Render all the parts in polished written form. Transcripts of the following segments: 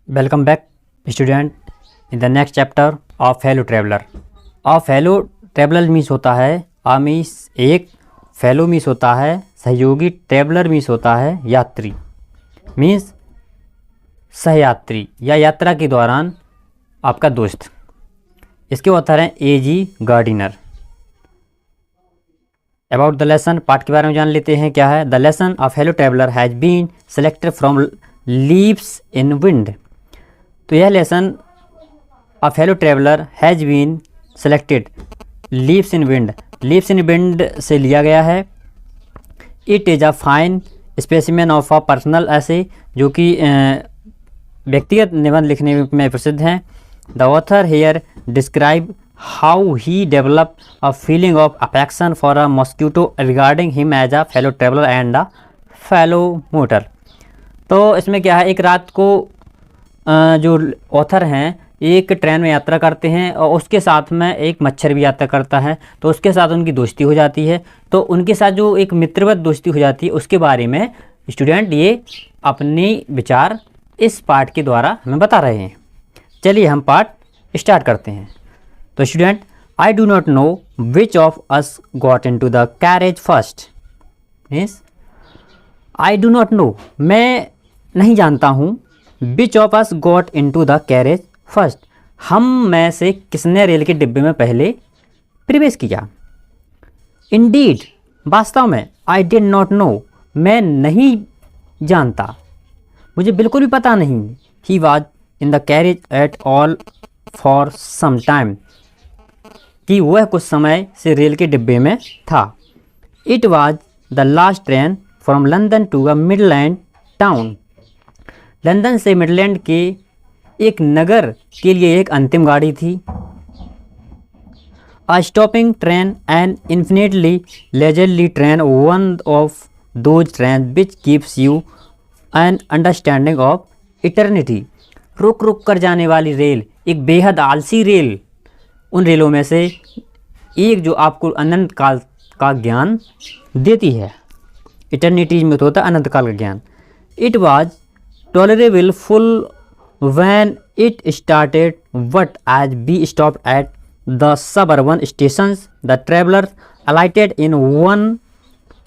Welcome back student in the next chapter of fellow traveller. Of fellow traveller means होता है means एक, fellow means होता है सहयोगी, ट्रैवलर मीन्स होता है यात्री, मीन्स सहयात्री या यात्रा के दौरान आपका दोस्त। इसके ऑथर हैं A.G. Gardiner. About the lesson, पाठ के बारे में जान लेते हैं क्या है। The lesson of fellow traveller has been selected from leaves in wind. तो यह lesson of fellow traveller has been selected leaves in wind, leaves in wind से लिया गया है। It is a fine specimen of a personal essay, जो कि व्यक्तिगत निबंध लिखने में प्रसिद्ध हैं। The author here describe how he develop a feeling of affection for a mosquito regarding him as a fellow traveller and a fellow motor. तो इसमें क्या है, एक रात को जो ऑथर हैं एक ट्रेन में यात्रा करते हैं और उसके साथ में एक मच्छर भी यात्रा करता है, तो उसके साथ उनकी दोस्ती हो जाती है। तो उनके साथ जो एक मित्रवत दोस्ती हो जाती है उसके बारे में स्टूडेंट ये अपने विचार इस पाठ के द्वारा हमें बता रहे हैं। चलिए हम पाठ स्टार्ट करते हैं। तो student, I do not know which of us got into the carriage first. Means I do not know, मैं नहीं जानता हूँ, which of us got into the carriage first, हम में से किसने रेल के डिब्बे में पहले प्रवेश किया। इंडीड, वास्तव में, आई डिड नॉट नो, मैं नहीं जानता, मुझे बिल्कुल भी पता नहीं। He was in the carriage at all for some time, कि वह कुछ समय से रेल के डिब्बे में था। It was the last train from London to a Midland town, London से मिडलैंड के एक नगर के लिए एक अंतिम गाड़ी थी। A stopping train and infinitely leisurely train, one of those train which keeps you an understanding of eternity. रुक रुक कर जाने वाली रेल, एक बेहद आलसी रेल, उन रेलों में से एक जो आपको अनंत काल का ज्ञान देती है। इटर्निटी में तो होता है अनंत काल का ज्ञान। It was tolerable full when it started, but as we stopped at the suburban stations, the travelers alighted in one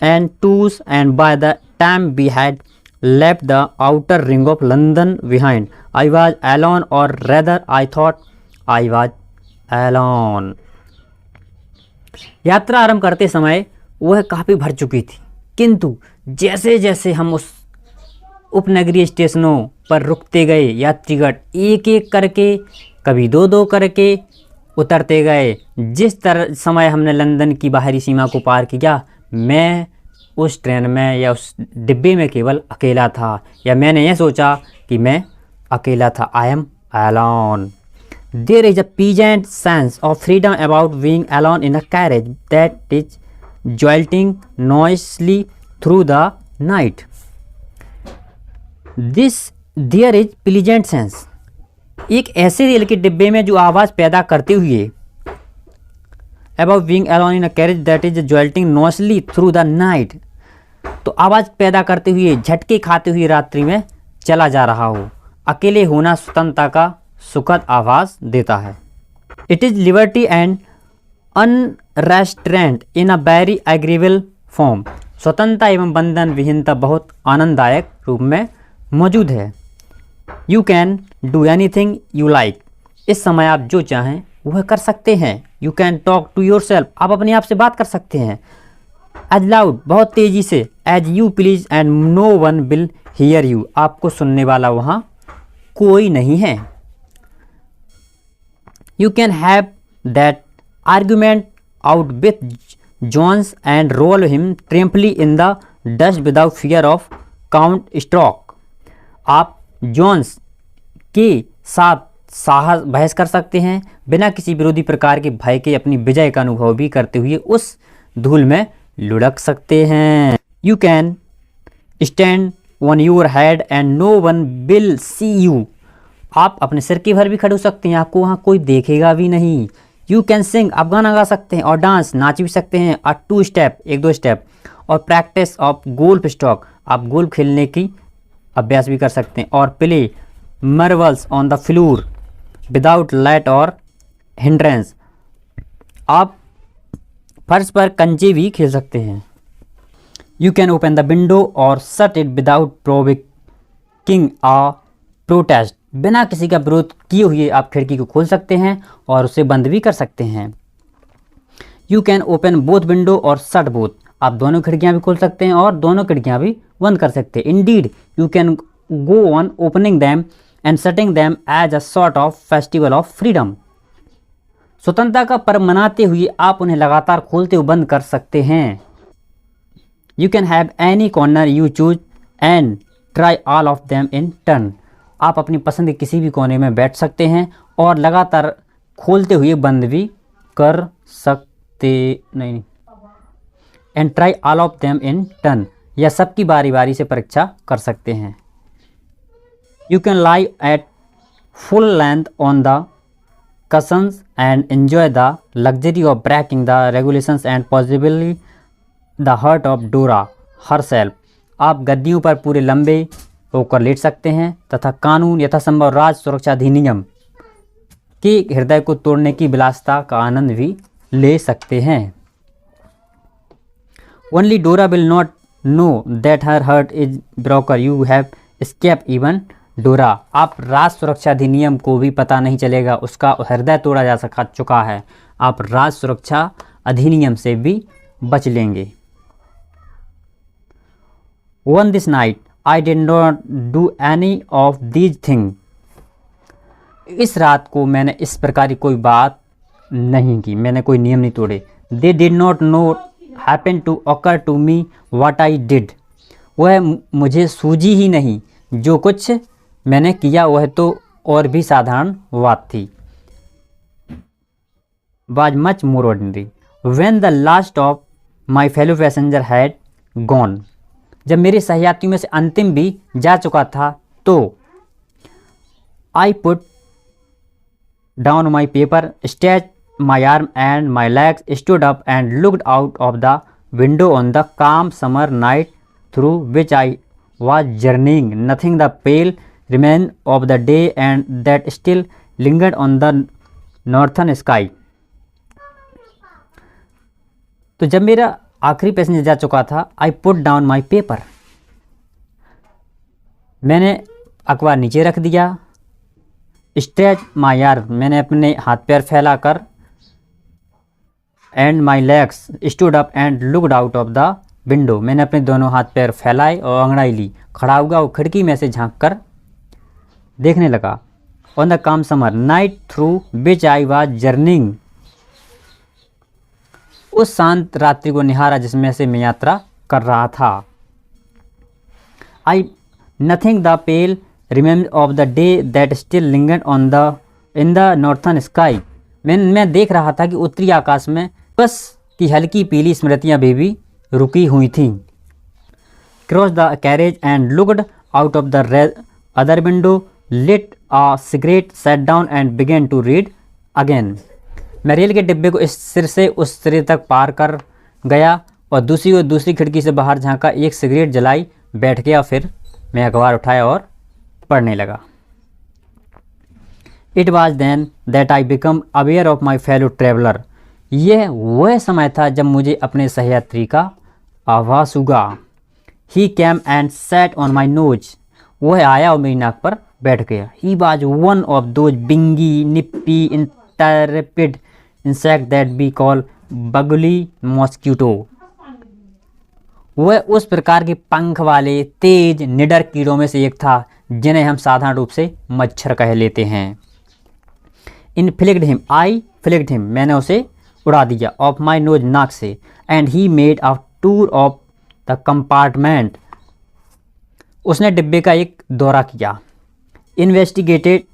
and twos, and by the time we had left the outer ring of London behind, I was alone, or rather I thought I was alone. यात्रा आरंभ करते समय वह काफ़ी भर चुकी थी, किंतु जैसे जैसे हम उस उपनगरीय स्टेशनों पर रुकते गए, यात्रीगण एक एक करके, कभी दो दो करके उतरते गए। जिस तरह समय हमने लंदन की बाहरी सीमा को पार किया, मैं उस ट्रेन में या उस डिब्बे में केवल अकेला था, या मैंने यह सोचा कि मैं अकेला था। I am alone. There is a pleasant sense of freedom about being alone in a carriage that is jolting noisily through the night. There is pleasant sense, एक ऐसे रेल के डिब्बे में जो आवाज़ पैदा करते हुए, about being alone in a carriage that is jolting noisily through the night, तो आवाज़ पैदा करते हुए, झटके खाते हुए रात्रि में चला जा रहा हो। अकेले होना स्वतंत्रता का सुखद आवाज़ देता है। It is liberty and unrestraint in a very agreeable form, स्वतंत्रता एवं बंधन विहीनता बहुत आनंददायक रूप में मौजूद है। You can do any thing you like, इस समय आप जो चाहें वह कर सकते हैं। You can talk to your self, आप अपने आप से बात कर सकते हैं। एज लाउड, बहुत तेज़ी से, as you please and no one will hear you, आपको सुनने वाला वहाँ कोई नहीं है। You can have that argument out with Jones and roll him triumphantly in the dust without fear of counterstroke, आप जोन्स के साथ साहस बहस कर सकते हैं, बिना किसी विरोधी प्रकार के भय के अपनी विजय का अनुभव भी करते हुए उस धूल में लुढ़क सकते हैं। You can stand on your head and no one will see you, आप अपने सिर के भर भी खड़े हो सकते हैं, आपको वहाँ कोई देखेगा भी नहीं। यू कैन सिंग, आप गाना गा सकते हैं, और डांस, नाच भी सकते हैं। अ टू स्टेप, एक दो स्टेप, और प्रैक्टिस ऑफ गोल्फ स्ट्रोक, आप गोल्फ खेलने की अभ्यास भी कर सकते हैं। और play marbles on the floor without light or hindrance. आप फर्श पर कंचे भी खेल सकते हैं. You can open the window or shut it without provoking a protest. बिना किसी का विरोध किए हुए आप खिड़की को खोल सकते हैं और उसे बंद भी कर सकते हैं. You can open both window or shut both. आप दोनों खिड़कियां भी खोल सकते हैं और दोनों खिड़कियां भी बंद कर सकते हैं. Indeed, you can go on opening them and shutting them as a sort of festival of freedom. स्वतंत्रता का पर्व मनाते हुए आप उन्हें लगातार खोलते हुए बंद कर सकते हैं. You can have any corner you choose and try all of them in turn. आप अपनी पसंद के किसी भी कोने में बैठ सकते हैं और लगातार खोलते हुए बंद भी कर सकते नहीं. And try all of them in turn. या सबकी बारी बारी से परीक्षा कर सकते हैं. You can lie at full length on the cushions and enjoy the luxury of breaking the regulations and possibly the heart of Dora herself. आप गद्दियों पर पूरे लंबे होकर लेट सकते हैं तथा कानून यथासंभव राज्य सुरक्षा अधिनियम के हृदय को तोड़ने की विलासिता का आनंद भी ले सकते हैं. Only Dora will not know that her heart is broken. You have escaped even Dora. आप राज्य सुरक्षा अधिनियम को भी पता नहीं चलेगा, उसका हृदय तोड़ा जा चुका है. आप राज्य सुरक्षा अधिनियम से भी बच लेंगे. On this night, I did not do any of these things. इस रात को मैंने इस प्रकार की कोई बात नहीं की, मैंने कोई नियम नहीं तोड़े. They did not know happen to occur to me what I did. वह मुझे सूझी ही नहीं, जो कुछ मैंने किया वह तो और भी साधारण बात थी. Was much more ordinary. When the last of my fellow passenger had gone. जब मेरे सहयात्रियों में से अंतिम भी जा चुका था तो I put down my paper, stretched my arm and my legs, stood up and looked out of the window on the calm summer night through which I was journeying. Nothing the pale remains of the day and that still lingered on the northern sky. तो जब मेरा आखिरी passenger जा चुका था, I put down my paper, मैंने अखबार नीचे रख दिया. स्ट्रेच माई आर्म, मैंने अपने हाथ पैर फैलाकर. And my legs stood up and looked out of the window, मैंने अपने दोनों हाथ पैर फैलाए और अंगड़ाई ली. खड़ा हुआ वो खिड़की में से झांक कर देखने लगा. ऑन द काम summer night through which I was journeying, उस शांत रात्रि को निहारा जिसमें से मैं यात्रा कर रहा था. I nothing the pale remember of the day that still lingered on the in the northern sky, मैं देख रहा था कि उत्तरी आकाश में बस की हल्की पीली स्मृतियां भी रुकी हुई थीं. Cross the carriage and looked out of the other window, lit a cigarette, sat down and began to read again. मैं रेल के डिब्बे को इस सिर से उस सिरे तक पार कर गया और दूसरी खिड़की से बाहर झांका, एक सिगरेट जलाई, बैठ गया. फिर मैं अखबार उठाया और पढ़ने लगा. It was then that I become aware of my fellow traveller. यह वह समय था जब मुझे अपने सहयात्री का आभास हुआ. He came and sat on my nose, वह आया और मेरी नाक पर बैठ गया. He was one of those बिंगी nippy intrepid insect that we call vulgarly mosquito. वह उस प्रकार के पंख वाले तेज निडर कीड़ों में से एक था जिन्हें हम साधारण रूप से मच्छर कह लेते हैं. इन फ्लिक्ड हिम, आई फ्लिक्ड हिम, मैंने उसे उड़ा दिया. ऑफ माई नोज, नाक से. And he made a tour of the compartment, उसने डिब्बे का एक दौरा किया. Investigated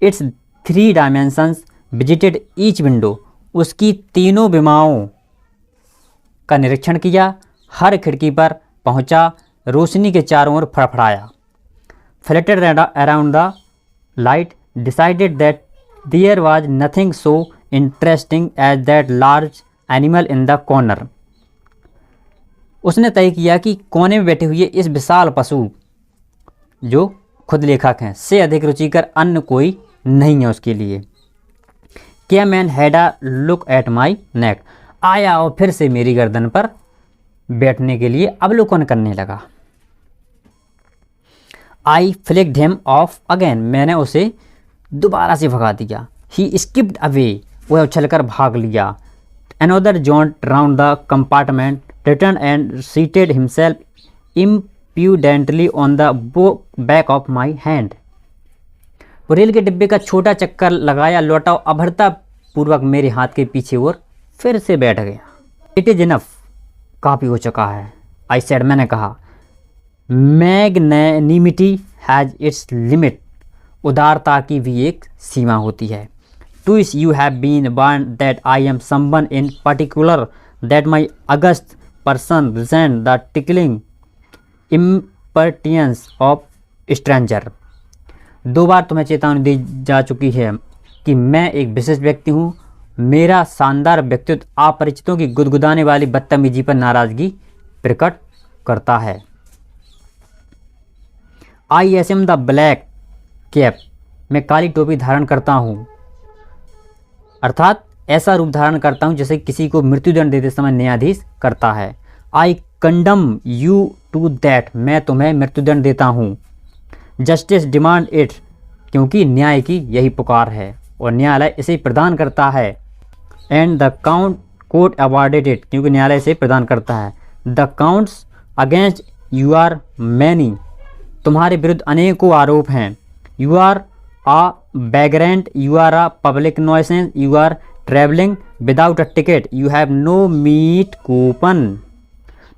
it's 3 dimensions, visited each window, उसकी तीनों विमाओं का निरीक्षण किया. हर खिड़की पर पहुंचा, रोशनी के चारों ओर फड़फड़ाया. Fluttered around the light, decided that there was nothing so interesting as that large animal in the corner. उसने तय किया कि कोने में बैठे हुए इस विशाल पशु जो खुद लेखक हैं, से अधिक रुचिकर अन्य कोई नहीं है उसके लिए। Came and had a look at my neck, आया और फिर से मेरी गर्दन पर बैठने के लिए अवलोकन करने लगा। आई फ्लिक्ड हिम ऑफ अगेन, मैंने उसे दोबारा से भगा दिया। ही स्किप्ड अवे, वह उछलकर भाग लिया। Another jaunt round the compartment, returned and seated himself impudently on the back of my hand. वो रेल के डिब्बे का छोटा चक्कर लगाया, लौटा, अभद्रता पूर्वक मेरे हाथ के पीछे और फिर से बैठ गया। इट इज इनफ, काफ़ी हो चुका है। आई सेड, मैंने कहा। मैग्नेनिमिटी हैज़ इट्स लिमिट, उदारता की भी एक सीमा होती है। Twice you have been warned that I am someone in particular, that my august person resent the tickling impertinence of stranger. 2 बार तुम्हें चेतावनी दी जा चुकी है कि मैं एक विशेष व्यक्ति हूँ। मेरा शानदार व्यक्तित्व अपरिचितों की गुदगुदाने वाली बदतमीजी पर नाराज़गी प्रकट करता है। आई एसम द ब्लैक कैप, मैं काली टोपी धारण करता हूँ, अर्थात ऐसा रूप धारण करता हूँ जैसे किसी को मृत्युदंड देते समय न्यायाधीश करता है। आई कंडम यू टू दैट, मैं तुम्हें मृत्युदंड देता हूँ। जस्टिस डिमांड इट, क्योंकि न्याय की यही पुकार है और न्यायालय इसे प्रदान करता है। And the court awarded it, क्योंकि न्यायालय इसे प्रदान करता है। The counts against you are many, तुम्हारे विरुद्ध अनेकों आरोप हैं। You are a vagrant, you are a public nuisance, you are traveling without a ticket, you have no meat coupon.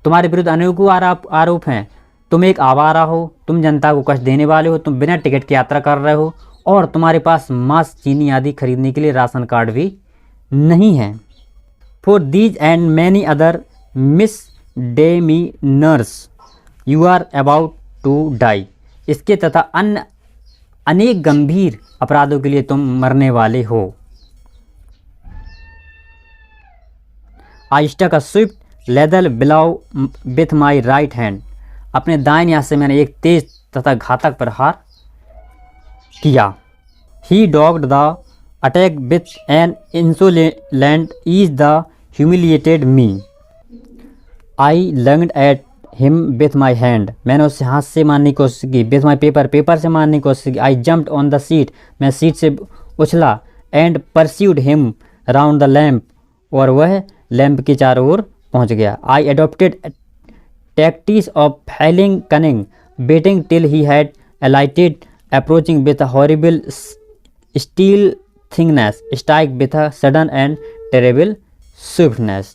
तुम्हारे विरुद्ध अनेकों आरोप हैं। तुम एक आवारा हो, तुम जनता को कष्ट देने वाले हो, तुम बिना टिकट की यात्रा कर रहे हो और तुम्हारे पास मांस, चीनी आदि खरीदने के लिए राशन कार्ड भी नहीं है। For these and many other misdemeanours you are about to die, इसके तथा अन्य अनेक गंभीर अपराधों के लिए तुम मरने वाले हो। I stuck a swift leather blow with my right hand, अपने दाहिने हाथ से मैंने एक तेज तथा घातक प्रहार किया। He dodged the attack with an insolent ease the humiliated me. I lunged at him with my hand, मैंने उससे हाथ से मारने की कोशिश की। विथ माई पेपर से मारने की कोशिश की। I jumped on the seat, मैं सीट से उछला। And pursued him round the lamp, और वह लैम्प के चारों ओर पहुंच गया। I adopted tactics of feigning cunning, waiting till he had alighted, approaching with a horrible stealthiness, strike with a sudden and terrible swiftness.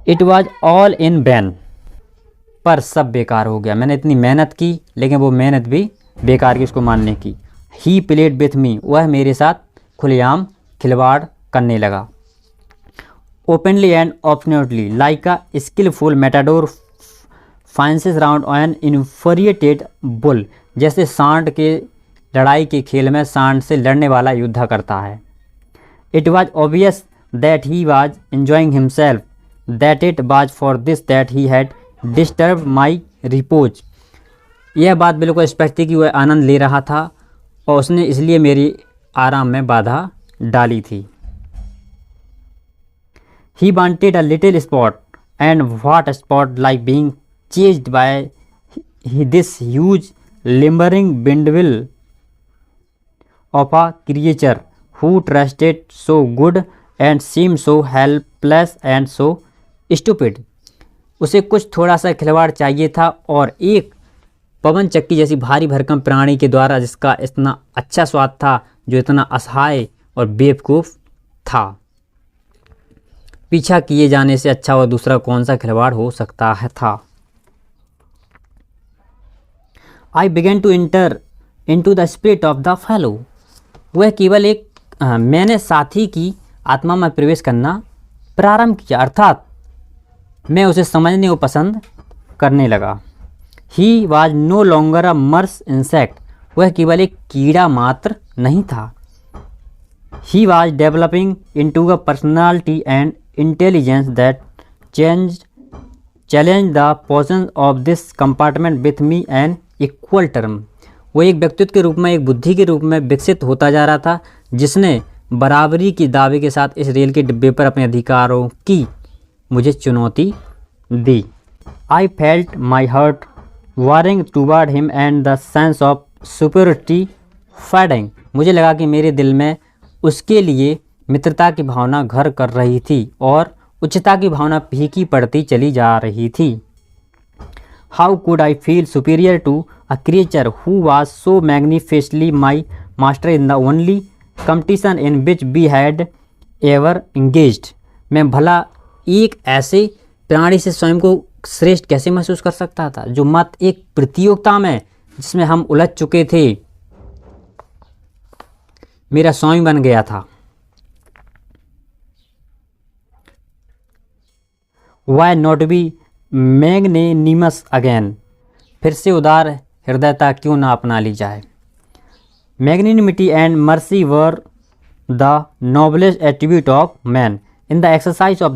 It was all in vain, पर सब बेकार हो गया। मैंने इतनी मेहनत की लेकिन वो मेहनत भी बेकार की उसको मानने की। ही प्लेड विथ मी, वह मेरे साथ खुलेआम खिलवाड़ करने लगा। Openly and ostentatiously like a skilful matador finesses round an infuriated bull, जैसे सांड के लड़ाई के खेल में सांड से लड़ने वाला युद्ध करता है। It was obvious that he was enjoying himself, that it was for this that he had disturbed my repose, यह बात बिल्कुल स्पष्ट थी कि वह आनंद ले रहा था और उसने इसलिए मेरी आराम में बाधा डाली थी। He wanted a little sport, and what a sport like being chased by this huge lumbering bundle of a creature who trusted so good and seemed so helpless and so stupid. उसे कुछ थोड़ा सा खिलवाड़ चाहिए था और एक पवन चक्की जैसी भारी भरकम प्राणी के द्वारा जिसका इतना अच्छा स्वाद था, जो इतना असहाय और बेवकूफ़ था। पीछा किए जाने से अच्छा और दूसरा कौन सा खिलवाड़ हो सकता है था। I began to enter into the spirit of the fellow, वह केवल एक मैंने साथी की आत्मा में प्रवेश करना प्रारंभ किया, अर्थात मैं उसे समझने को पसंद करने लगा। He was no longer a mere insect, वह केवल एक कीड़ा मात्र नहीं था। He was developing into a personality and intelligence that challenge the portion of this compartment with me an equal term. वो एक व्यक्तित्व के रूप में, एक बुद्धि के रूप में विकसित होता जा रहा था, जिसने बराबरी की दावे के साथ इस रेल के डिब्बे पर अपने अधिकारों की मुझे चुनौती दी। I felt my heart warming toward him and the sense of superiority fading. मुझे लगा कि मेरे दिल में उसके लिए मित्रता की भावना घर कर रही थी और उच्चता की भावना फीकी पड़ती चली जा रही थी। How could I feel superior to a creature who was so magnificently my master in the only competition in which we had ever engaged. मैं भला एक ऐसे प्राणी से स्वयं को श्रेष्ठ कैसे महसूस कर सकता था जो मत एक प्रतियोगिता में जिसमें हम उलझ चुके थे मेरा स्वामी बन गया था। Why not be magnanimous again. फिर से उदार हृदयता क्यों ना अपना ली जाए। Magnanimity and mercy were the noblest attribute of man in the exercise of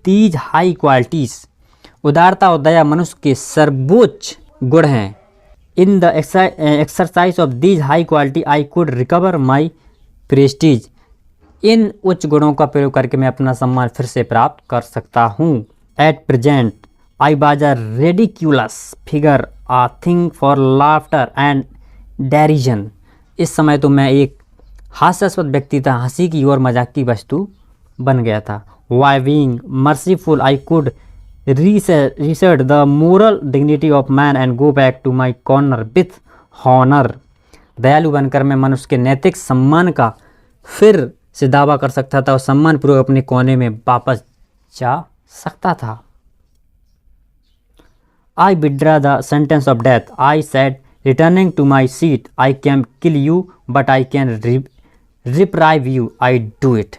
these high qualities. उदारता और दया मनुष्य के सर्वोच्च गुण हैं। In the exercise of these high quality I could recover my prestige. इन उच्च गुणों का प्रयोग करके मैं अपना सम्मान फिर से प्राप्त कर सकता हूँ। At present I was a ridiculous figure, a thing for laughter and derision. इस समय तो मैं एक हास्यास्पद व्यक्ति था, हंसी की और मजाक की वस्तु बन गया था। By being merciful I could reset the moral dignity of man and go back to my corner with honour. दयालु बनकर मैं मनुष्य के नैतिक सम्मान का फिर से दावा कर सकता था और सम्मानपूर्वक अपने कोने में वापस जा सकता था। I withdrew the sentence of death. I said returning to my seat, I can kill you but I can reprieve you, I do it.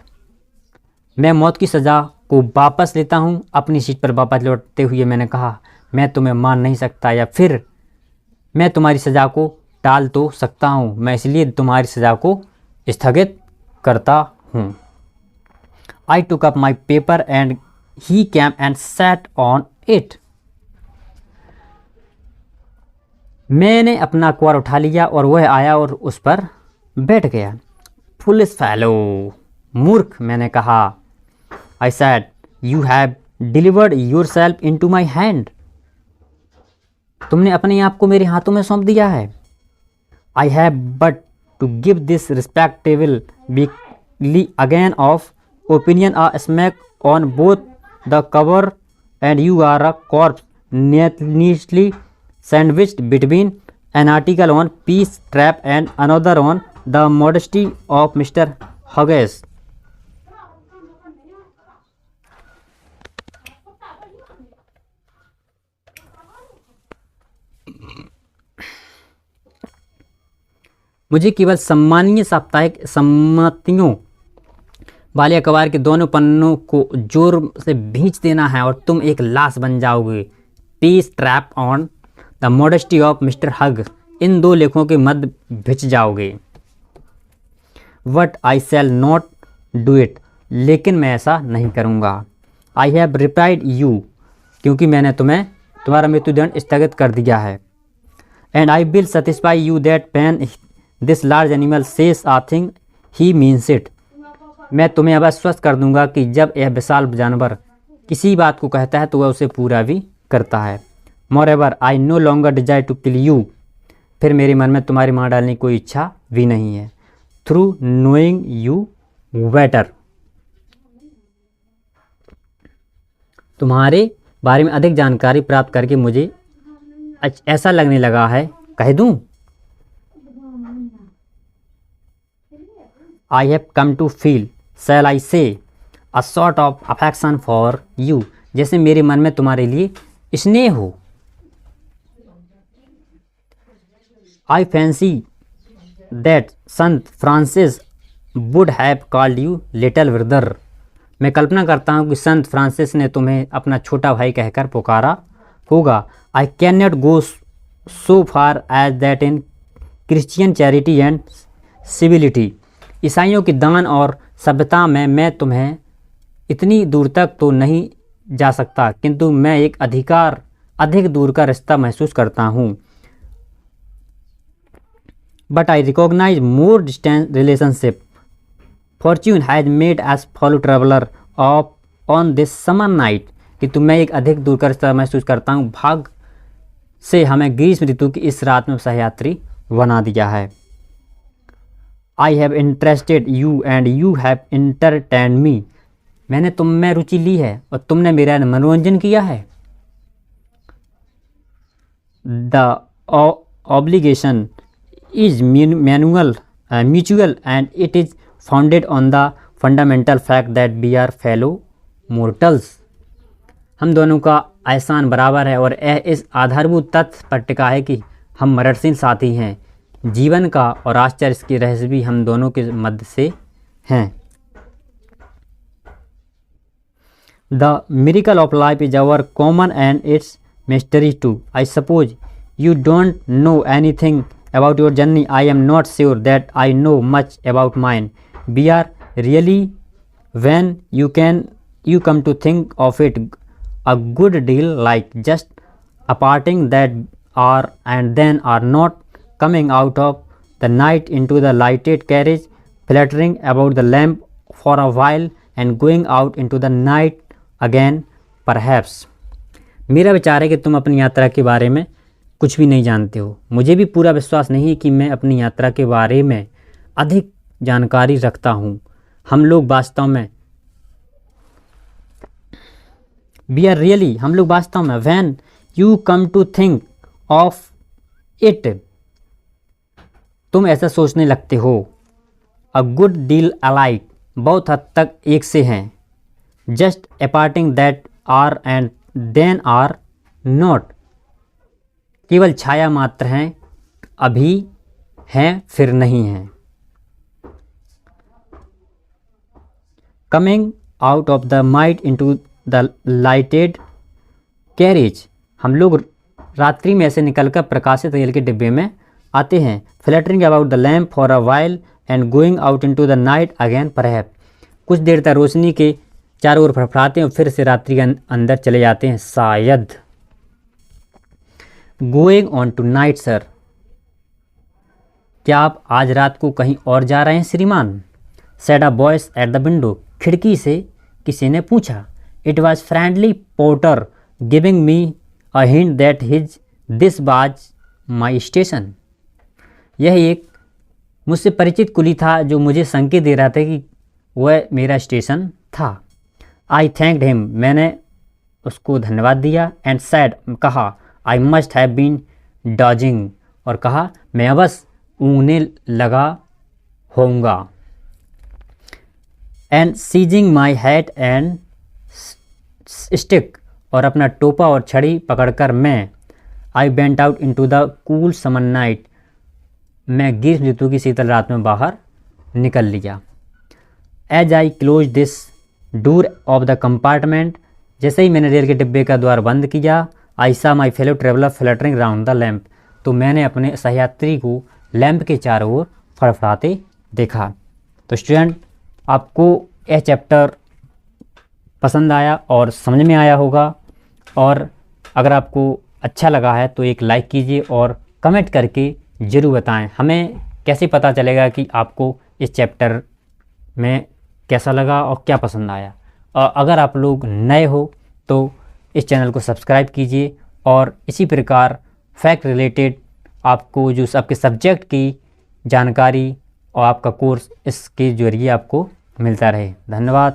मैं मौत की सज़ा को वापस लेता हूँ। अपनी सीट पर वापस लौटते हुए मैंने कहा, मैं तुम्हें मार नहीं सकता या फिर मैं तुम्हारी सज़ा को टाल तो सकता हूँ, मैं इसलिए तुम्हारी सज़ा को स्थगित करता हूँ। I took up my paper and he came and sat on it. मैंने अपना अखबार उठा लिया और वह आया और उस पर बैठ गया। फुलिश फेलो, मूर्ख, मैंने कहा। I said, you have delivered your self into my hand हैंड। तुमने अपने आप को मेरे हाथों में सौंप दिया है। I have but to give this respectable weekly again of opinion a smack on both the cover and you are a corpse neatly sandwiched between an article on peace trap and another on the modesty of Mr. Hughes. मुझे केवल सम्मानीय साप्ताहिक सम्मतियों वाले अखबार के दोनों पन्नों को जोर से भींच देना है और तुम एक लाश बन जाओगे। Peace trap on the modesty of mister Hug, इन दो लेखों के मध्य भिज जाओगे। But I shall not do it, लेकिन मैं ऐसा नहीं करूँगा। आई हैव रिप्राइड यू, क्योंकि मैंने तुम्हारा मृत्युदंड स्थगित कर दिया है। And I will satisfy you that pen this large animal says a thing he means it. मैं तुम्हें अब आश्वस्त कर दूंगा कि जब यह विशाल जानवर किसी बात को कहता है तो वह उसे पूरा भी करता है। Moreover I no longer desire to kill you, फिर मेरे मन में तुम्हारी मार डालने की कोई इच्छा भी नहीं है। थ्रू नोइंग यू बेटर, तुम्हारे बारे में अधिक जानकारी प्राप्त करके मुझे ऐसा लगने लगा है, कह दूं, I have come to feel, shall I say, a sort of affection for you, जैसे मेरे मन में तुम्हारे लिए स्नेह हो। I fancy that Saint Francis would have called you little brother, मैं कल्पना करता हूँ कि संत फ्रांसिस ने तुम्हें अपना छोटा भाई कहकर पुकारा होगा। I can not go so far as that in Christian charity and civility, ईसाइयों की दान और सभ्यता में मैं तुम्हें इतनी दूर तक तो नहीं जा सकता, किंतु मैं एक अधिक दूर का रिश्ता महसूस करता हूँ। but I recognize more distant relationship. Fortune has made us fellow traveler of on this summer night. कि तुम्हें एक अधिक दूरकर महसूस करता हूँ, भाग से हमें ग्रीष्म ऋतु की इस रात में सहयात्री बना दिया है. I have interested you and you have entertained me. मैंने तुम में रुचि ली है और तुमने मेरा मनोरंजन किया है. The obligation is mutual and it is founded on the fundamental fact that we are fellow mortals. हम दोनों का एहसान बराबर है और यह इस आधारभूत तथ्य पर टिका है कि हम मरणशील साथी हैं. जीवन का और आश्चर्य की रहस्य भी हम दोनों के मध्य से हैं. The miracle of life is our common and its mystery too. I suppose you don't know anything about your journey. I am not sure that I know much about mine. We are really, when you come to think of it, a good deal like just a parting that are and then are not coming out of the night into the lighted carriage, fluttering about the lamp for a while and going out into the night again perhaps. मेरा विचार है कि तुम अपनी यात्रा के बारे में कुछ भी नहीं जानते हो. मुझे भी पूरा विश्वास नहीं है कि मैं अपनी यात्रा के बारे में अधिक जानकारी रखता हूँ. हम लोग वास्तव में हम लोग वास्तव में when you come to think of it, तुम ऐसा सोचने लगते हो. a good deal alike, बहुत हद तक एक से हैं. just a parting that are and then are not, केवल छाया मात्र हैं, अभी हैं फिर नहीं हैं. coming out of the night into the lighted carriage, हम लोग रात्रि में ऐसे निकलकर प्रकाशित रेल के डिब्बे में आते हैं. fluttering about the lamp for a while and going out into the night again perhaps, कुछ देर तक रोशनी के चारों ओर फड़फड़ाते हैं और फिर से रात्रि के अंदर चले जाते हैं शायद. Going on tonight sir, क्या आप आज रात को कहीं और जा रहे हैं श्रीमान? Said a voice at the window, खिड़की से किसी ने पूछा. It was friendly porter giving me a hint that this was my station. यह एक मुझसे परिचित कुली था जो मुझे संकेत दे रहा था कि वह मेरा स्टेशन था. आई थैंक्ड हिम, मैंने उसको धन्यवाद दिया. एंड सैड, कहा. I must have been dozing, और कहा मैं बस ऊँगने लगा होऊंगा. And seizing my hat and stick, और अपना टोपा और छड़ी पकड़कर मैं. I went out into the cool summer night, मैं ग्रीष्म ऋतु की शीतल रात में बाहर निकल लिया. As I close this door of the compartment, जैसे ही मैंने रेल के डिब्बे का द्वार बंद किया. आई सा माई fellow traveller fluttering round the lamp, तो मैंने अपने सहयात्री को लैंप के चारों ओर फड़फड़ाते देखा. तो स्टूडेंट, आपको यह चैप्टर पसंद आया और समझ में आया होगा, और अगर आपको अच्छा लगा है तो एक लाइक कीजिए और कमेंट करके ज़रूर बताएं. हमें कैसे पता चलेगा कि आपको इस चैप्टर में कैसा लगा और क्या पसंद आया. और अगर आप लोग नए हो तो इस चैनल को सब्सक्राइब कीजिए, और इसी प्रकार फैक्ट रिलेटेड आपको जो आपके सब्जेक्ट की जानकारी और आपका कोर्स इसके जरिए आपको मिलता रहे. धन्यवाद.